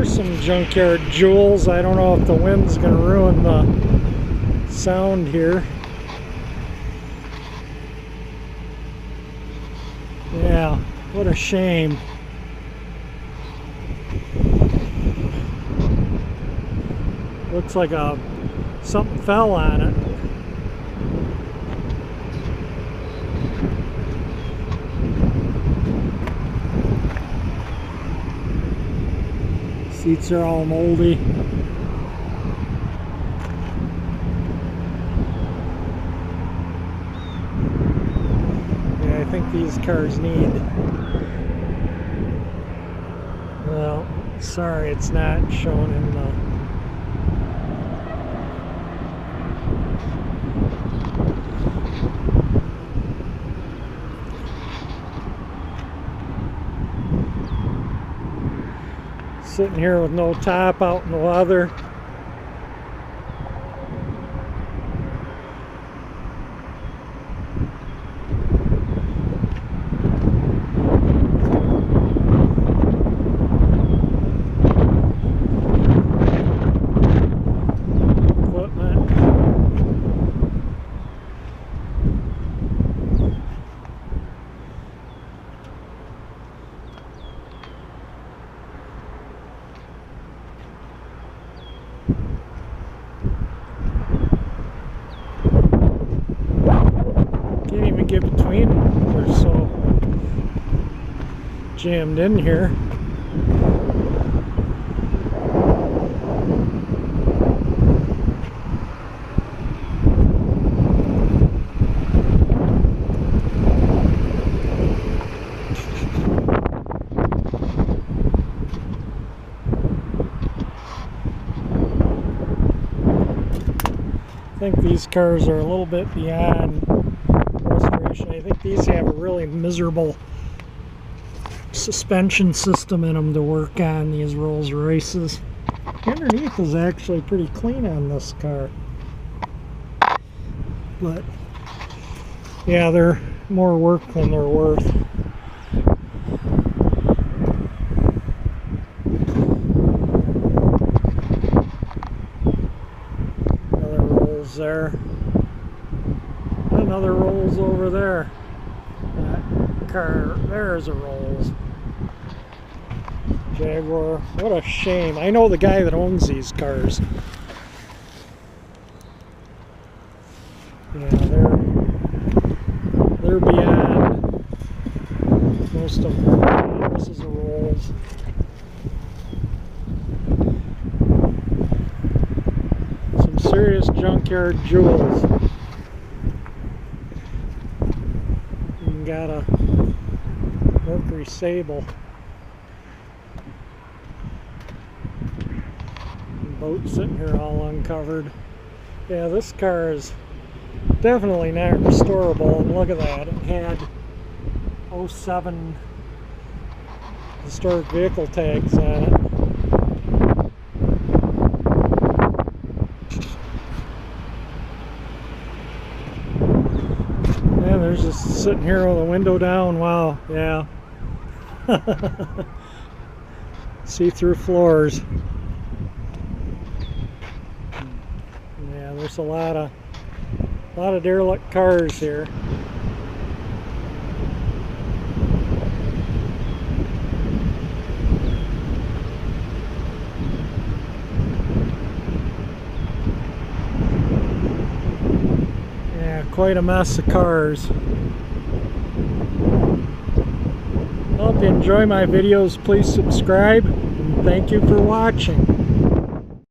Here's some Junkyard Jewels. I don't know if the wind's going to ruin the sound here. Yeah, what a shame. Looks like something fell on it. Seats are all moldy. Yeah, I think these cars need... Well, sorry, it's not shown in the... Sitting here with no top, out in the weather. Equipment. Can't even get between them. They're so jammed in here. I think these cars are a little bit beyond restoration. I think these have a really miserable suspension system in them to work on, these Rolls Royces. Underneath is actually pretty clean on this car. But yeah, they're more work than they're worth. There, another Rolls over there. That car there is a Rolls Jaguar. What a shame. I know the guy that owns these cars. Yeah, they're beyond most of them. This is a Rolls. Serious Junkyard Jewels. Even got a Mercury Sable. Boat sitting here all uncovered. Yeah, this car is definitely not restorable. And look at that, it had 07 historic vehicle tags on it. There's just sitting here with the window down. Wow, yeah. See-through floors. Yeah, there's a lot of derelict cars here. Quite a mess of cars. Well, if you enjoy my videos, please subscribe, and thank you for watching.